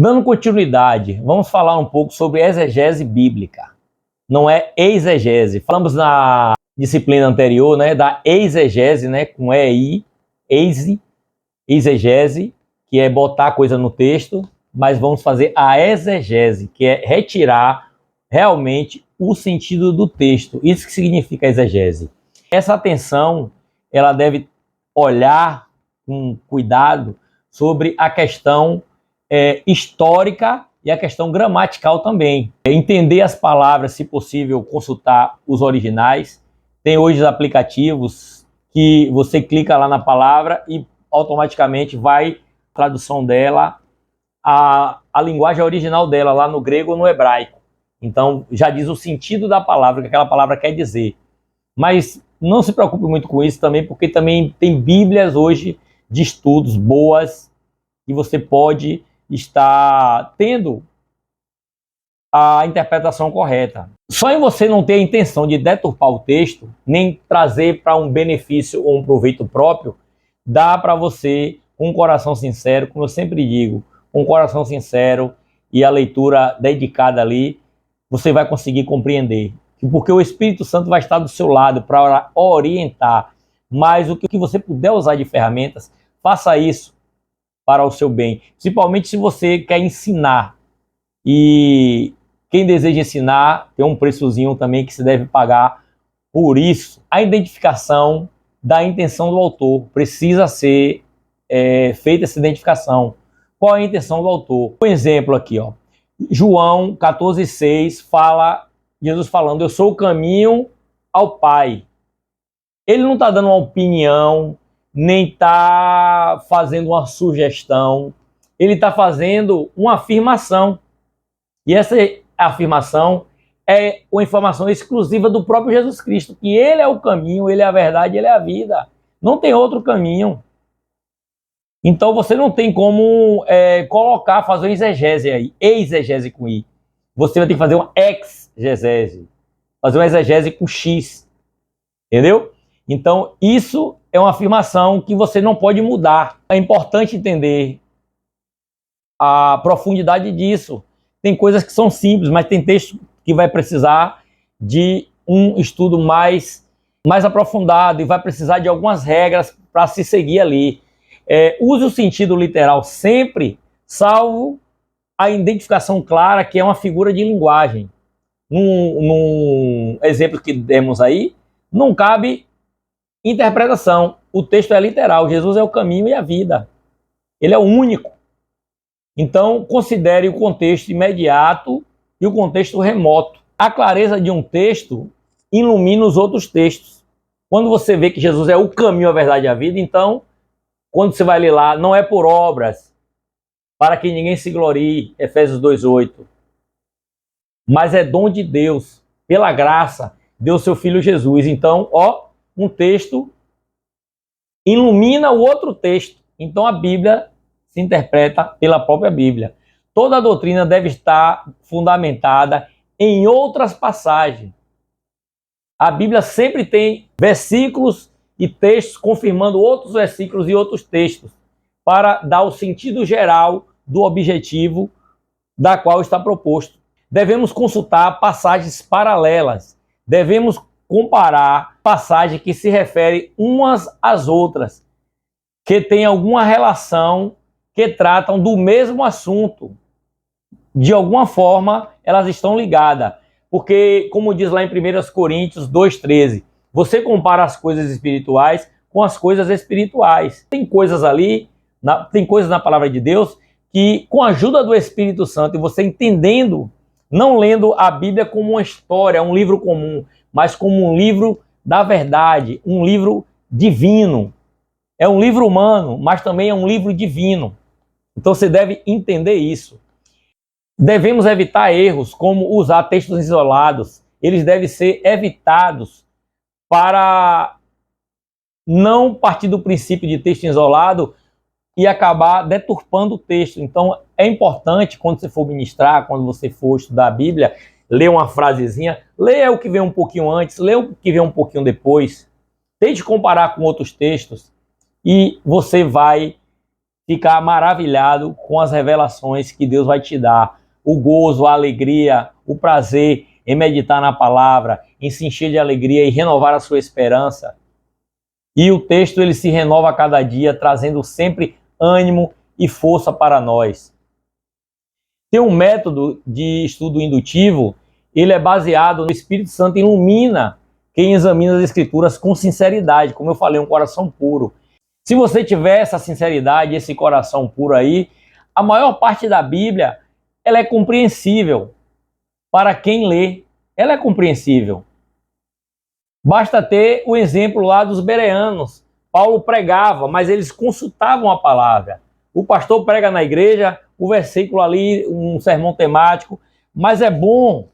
Dando continuidade, vamos falar um pouco sobre exegese bíblica. Não é exegese. Falamos na disciplina anterior, né, da exegese, né, com EI, exegese, que é botar coisa no texto, mas vamos fazer a exegese, que é retirar realmente o sentido do texto. Isso que significa exegese. Essa atenção, ela deve olhar com cuidado sobre a questão histórica e a questão gramatical também. Entender as palavras, se possível, consultar os originais. Tem hoje os aplicativos que você clica lá na palavra e automaticamente vai a tradução dela, a linguagem original dela, lá no grego ou no hebraico. Então, já diz o sentido da palavra, o que aquela palavra quer dizer. Mas não se preocupe muito com isso também, porque também tem bíblias hoje de estudos boas que você pode estar tendo a interpretação correta. Só em você não ter a intenção de deturpar o texto, nem trazer para um benefício ou um proveito próprio, dá para você, com um coração sincero, como eu sempre digo, com um coração sincero e a leitura dedicada ali, você vai conseguir compreender. Porque o Espírito Santo vai estar do seu lado para orientar. Mas o que você puder usar de ferramentas, faça isso para o seu bem. Principalmente se você quer ensinar. E quem deseja ensinar tem um preçozinho também que se deve pagar por isso. A identificação da intenção do autor. Precisa ser feita essa identificação. Qual é a intenção do autor? Um exemplo aqui, ó. João 14,6 fala, Jesus falando, eu sou o caminho ao Pai. Ele não está dando uma opinião, nem está fazendo uma sugestão. Ele está fazendo uma afirmação. E essa afirmação é uma informação exclusiva do próprio Jesus Cristo, que ele é o caminho, ele é a verdade, ele é a vida. Não tem outro caminho. Então você não tem como colocar, fazer uma exegese aí, exegese com I. Você vai ter que fazer uma exegese, fazer uma exegese com X, entendeu? Então isso é uma afirmação que você não pode mudar. É importante entender a profundidade disso. Tem coisas que são simples, mas tem texto que vai precisar de um estudo mais aprofundado e vai precisar de algumas regras para se seguir ali. Use o sentido literal sempre, salvo a identificação clara, que é uma figura de linguagem. Num exemplo que demos aí, não cabe interpretação. O texto é literal. Jesus é o caminho e a vida. Ele é o único. Então, considere o contexto imediato e o contexto remoto. A clareza de um texto ilumina os outros textos. Quando você vê que Jesus é o caminho, a verdade e a vida, então, quando você vai ler lá, não é por obras, para que ninguém se glorie, Efésios 2,8. Mas é dom de Deus, pela graça, deu seu Filho Jesus. Então, um texto ilumina o outro texto. Então, a Bíblia se interpreta pela própria Bíblia. Toda a doutrina deve estar fundamentada em outras passagens. A Bíblia sempre tem versículos e textos confirmando outros versículos e outros textos para dar o sentido geral do objetivo da qual está proposto. Devemos consultar passagens paralelas. Devemos comparar passagens que se referem umas às outras, que têm alguma relação, que tratam do mesmo assunto. De alguma forma, elas estão ligadas. Porque, como diz lá em 1 Coríntios 2,13, você compara as coisas espirituais com as coisas espirituais. Tem coisas ali, tem coisas na palavra de Deus, que com a ajuda do Espírito Santo, e você entendendo, não lendo a Bíblia como uma história, um livro comum, mas como um livro da verdade, um livro divino. É um livro humano, mas também é um livro divino. Então você deve entender isso. Devemos evitar erros, como usar textos isolados. Eles devem ser evitados para não partir do princípio de texto isolado e acabar deturpando o texto. Então é importante, quando você for ministrar, quando você for estudar a Bíblia, ler uma frasezinha, leia o que vem um pouquinho antes, leia o que vem um pouquinho depois. Tente comparar com outros textos e você vai ficar maravilhado com as revelações que Deus vai te dar. O gozo, a alegria, o prazer em meditar na palavra, em se encher de alegria e renovar a sua esperança. E o texto ele se renova a cada dia, trazendo sempre ânimo e força para nós. Tem um método de estudo indutivo, ele é baseado no Espírito Santo ilumina quem examina as Escrituras com sinceridade, como eu falei, um coração puro. Se você tiver essa sinceridade, esse coração puro aí, a maior parte da Bíblia, ela é compreensível para quem lê. Ela é compreensível. Basta ter o exemplo lá dos bereanos. Paulo pregava, mas eles consultavam a palavra. O pastor prega na igreja, o versículo ali, um sermão temático, mas é bom,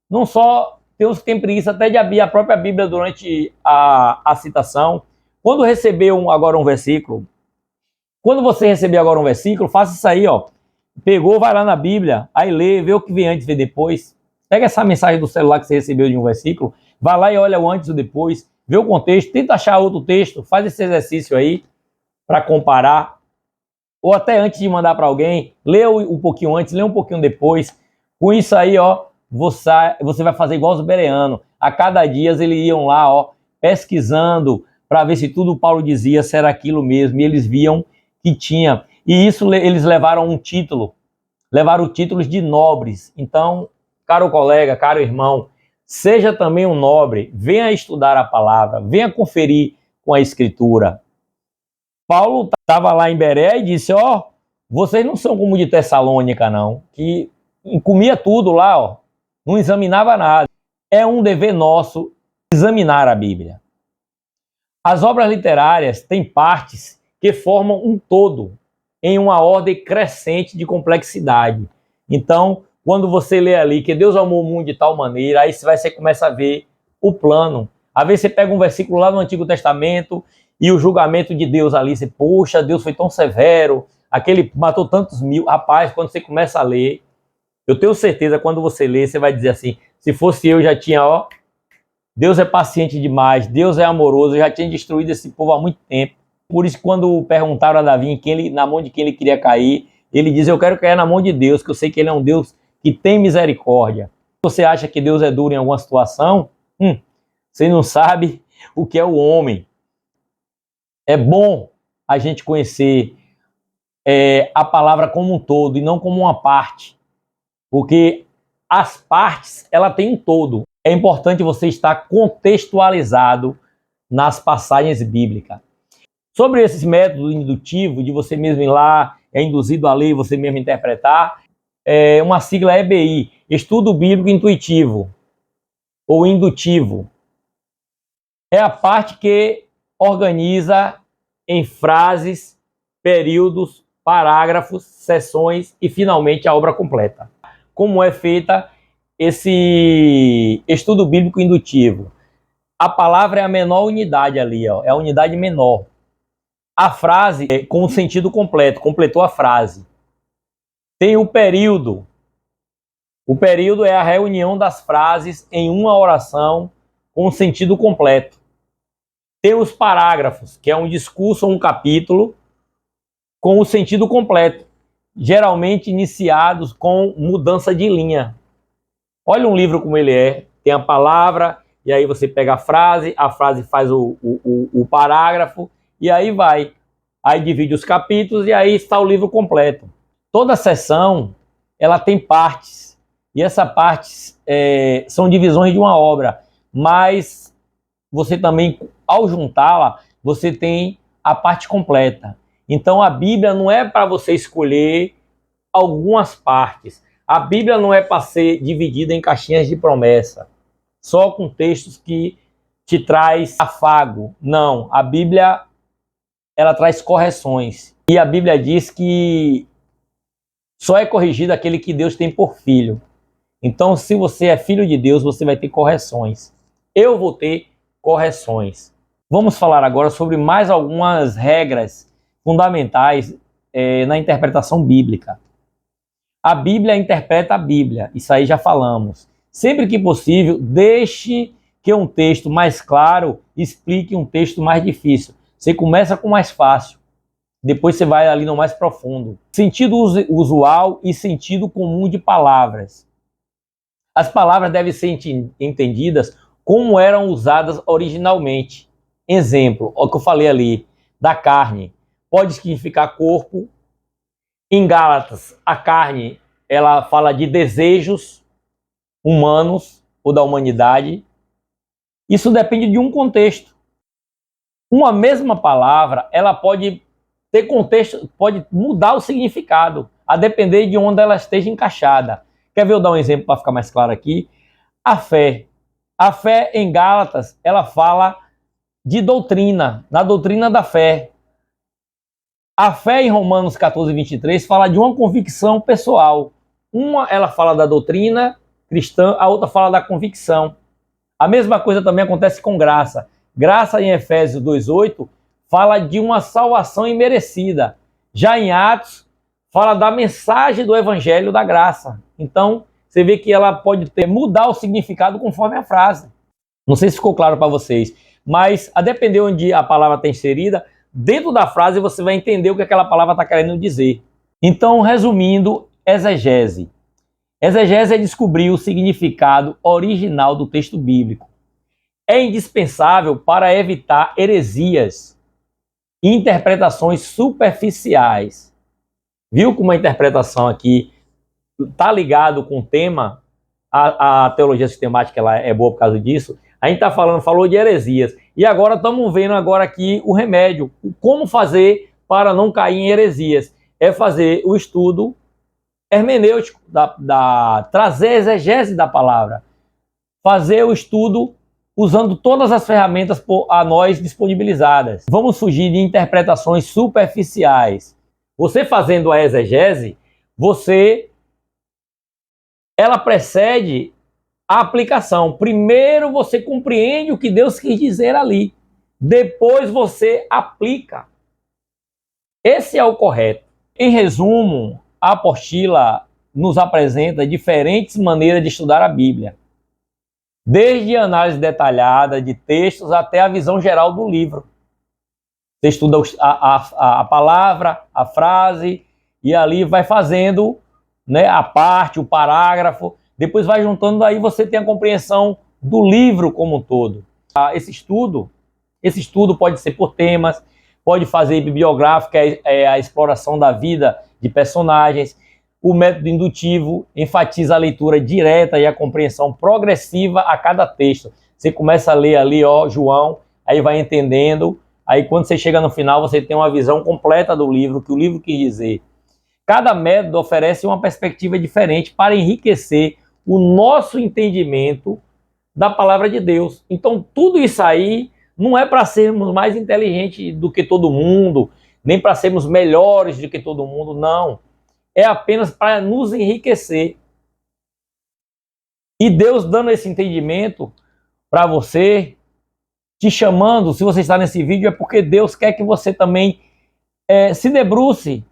não só tem uns que têm preguiça até de abrir a própria Bíblia durante a citação. Quando recebeu agora um versículo, quando você receber agora um versículo, faça isso aí, ó. Pegou, vai lá na Bíblia, aí lê, vê o que vem antes, vê depois. Pega essa mensagem do celular que você recebeu de um versículo, vai lá e olha o antes e o depois, vê o contexto, tenta achar outro texto, faz esse exercício aí para comparar. Ou até antes de mandar para alguém, lê um pouquinho antes, lê um pouquinho depois. Com isso aí, ó, você vai fazer igual os bereanos. A cada dia eles iam lá, ó, pesquisando para ver se tudo o Paulo dizia se era aquilo mesmo. E eles viam que tinha. E isso eles levaram um título. Levaram títulos de nobres. Então, caro colega, caro irmão, seja também um nobre. Venha estudar a palavra. Venha conferir com a Escritura. Paulo estava lá em Bereia e disse, ó, vocês não são como de Tessalônica, não. Que comia tudo lá, ó. Não examinava nada. É um dever nosso examinar a Bíblia. As obras literárias têm partes que formam um todo, em uma ordem crescente de complexidade. Então, quando você lê ali que Deus amou o mundo de tal maneira, aí você começa a ver o plano. Às vezes você pega um versículo lá no Antigo Testamento e o julgamento de Deus ali, você, poxa, Deus foi tão severo, aquele matou tantos mil. Rapaz, quando você começa a ler, eu tenho certeza, quando você lê, você vai dizer assim, se fosse eu, já tinha, ó, Deus é paciente demais, Deus é amoroso, eu já tinha destruído esse povo há muito tempo. Por isso, quando perguntaram a Davi na mão de quem ele queria cair, ele diz, eu quero cair na mão de Deus, que eu sei que ele é um Deus que tem misericórdia. Você acha que Deus é duro em alguma situação? Você não sabe o que é o homem. É bom a gente conhecer a palavra como um todo e não como uma parte. Porque as partes, ela tem um todo. É importante você estar contextualizado nas passagens bíblicas. Sobre esse método indutivo, de você mesmo ir lá, é induzido a ler, você mesmo interpretar, uma sigla EBI, Estudo Bíblico Intuitivo, ou Indutivo. É a parte que organiza em frases, períodos, parágrafos, seções e, finalmente, a obra completa. Como é feita esse estudo bíblico indutivo? A palavra é a menor unidade ali, ó, é a unidade menor. A frase é com o sentido completo, completou a frase. Tem o período. O período é a reunião das frases em uma oração com o sentido completo. Tem os parágrafos, que é um discurso ou um capítulo com o sentido completo, geralmente iniciados com mudança de linha. Olha um livro como ele é, tem a palavra, e aí você pega a frase faz o parágrafo, e aí vai. Aí divide os capítulos e aí está o livro completo. Toda seção, ela tem partes, e essas partes são divisões de uma obra, mas você também, ao juntá-la, você tem a parte completa. Então a Bíblia não é para você escolher algumas partes. A Bíblia não é para ser dividida em caixinhas de promessa, só com textos que te traz afago. Não, a Bíblia, ela traz correções. E a Bíblia diz que só é corrigido aquele que Deus tem por filho. Então, se você é filho de Deus, você vai ter correções. Eu vou ter correções. Vamos falar agora sobre mais algumas regras fundamentais na interpretação bíblica. A Bíblia interpreta a Bíblia, isso aí já falamos. Sempre que possível, deixe que um texto mais claro explique um texto mais difícil. Você começa com o mais fácil. Depois você vai ali no mais profundo. Sentido usual e sentido comum de palavras. As palavras devem ser entendidas como eram usadas originalmente. Exemplo, o que eu falei ali, da carne. Pode significar corpo. Em Gálatas, a carne, ela fala de desejos humanos ou da humanidade. Isso depende de um contexto. Uma mesma palavra, ela pode ter contexto, pode mudar o significado, a depender de onde ela esteja encaixada. Quer ver eu dar um exemplo para ficar mais claro aqui? A fé. A fé em Gálatas, ela fala de doutrina, na doutrina da fé. A fé em Romanos 14, 23 fala de uma convicção pessoal. Uma, ela fala da doutrina cristã, a outra fala da convicção. A mesma coisa também acontece com graça. Graça em Efésios 2,8 fala de uma salvação imerecida. Já em Atos, fala da mensagem do evangelho da graça. Então, você vê que ela pode mudar o significado conforme a frase. Não sei se ficou claro para vocês, mas a depender onde a palavra está inserida, dentro da frase você vai entender o que aquela palavra está querendo dizer. Então, resumindo, exegese. Exegese é descobrir o significado original do texto bíblico. É indispensável para evitar heresias e interpretações superficiais. Viu como a interpretação aqui está ligado com o tema? A teologia sistemática ela é boa por causa disso. A gente falou de heresias. E agora estamos vendo aqui o remédio. Como fazer para não cair em heresias? É fazer o estudo hermenêutico, trazer a exegese da palavra. Fazer o estudo usando todas as ferramentas a nós disponibilizadas. Vamos fugir de interpretações superficiais. Você fazendo a exegese, ela precede a aplicação. Primeiro você compreende o que Deus quis dizer ali. Depois você aplica. Esse é o correto. Em resumo, a apostila nos apresenta diferentes maneiras de estudar a Bíblia. Desde a análise detalhada de textos até a visão geral do livro. Você estuda a palavra, a frase, e ali vai fazendo, né, a parte, o parágrafo. Depois vai juntando, aí você tem a compreensão do livro como um todo. Esse estudo pode ser por temas, pode fazer bibliográfica, a exploração da vida de personagens. O método indutivo enfatiza a leitura direta e a compreensão progressiva a cada texto. Você começa a ler ali, João, aí vai entendendo, aí quando você chega no final você tem uma visão completa do livro, que o livro quis dizer. Cada método oferece uma perspectiva diferente para enriquecer o nosso entendimento da palavra de Deus. Então tudo isso aí não é para sermos mais inteligentes do que todo mundo, nem para sermos melhores do que todo mundo, não. É apenas para nos enriquecer. E Deus dando esse entendimento para você, te chamando, se você está nesse vídeo, é porque Deus quer que você também se debruce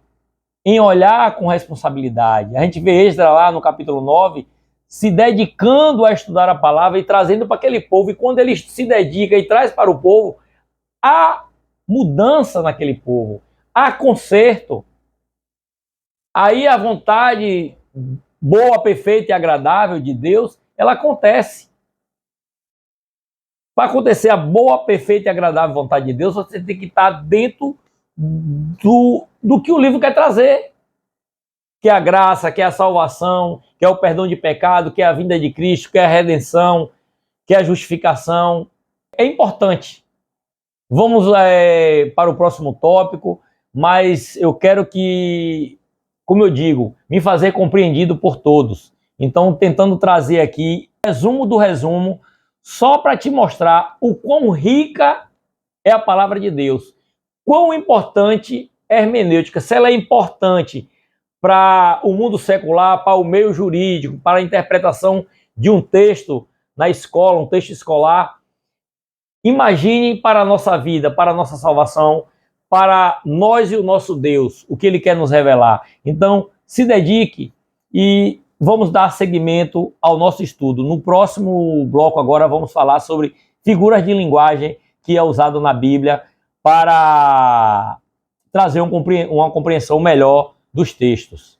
em olhar com responsabilidade. A gente vê Esdras lá no capítulo 9, se dedicando a estudar a palavra e trazendo para aquele povo. E quando ele se dedica e traz para o povo, há mudança naquele povo, há conserto. Aí a vontade boa, perfeita e agradável de Deus, ela acontece. Para acontecer a boa, perfeita e agradável vontade de Deus, você tem que estar dentro do que o livro quer trazer. Que é a graça, que é a salvação, que é o perdão de pecado, que é a vinda de Cristo, que é a redenção, que é a justificação. É importante. Vamos para o próximo tópico, mas eu quero que, como eu digo, me fazer compreendido por todos. Então, tentando trazer aqui resumo do resumo, só para te mostrar o quão rica é a palavra de Deus. Quão importante é a hermenêutica, se ela é importante para o mundo secular, para o meio jurídico, para a interpretação de um texto na escola, um texto escolar. Imagine para a nossa vida, para a nossa salvação, para nós e o nosso Deus, o que Ele quer nos revelar. Então, se dedique e vamos dar seguimento ao nosso estudo. No próximo bloco agora vamos falar sobre figuras de linguagem que é usado na Bíblia para trazer uma compreensão melhor dos textos.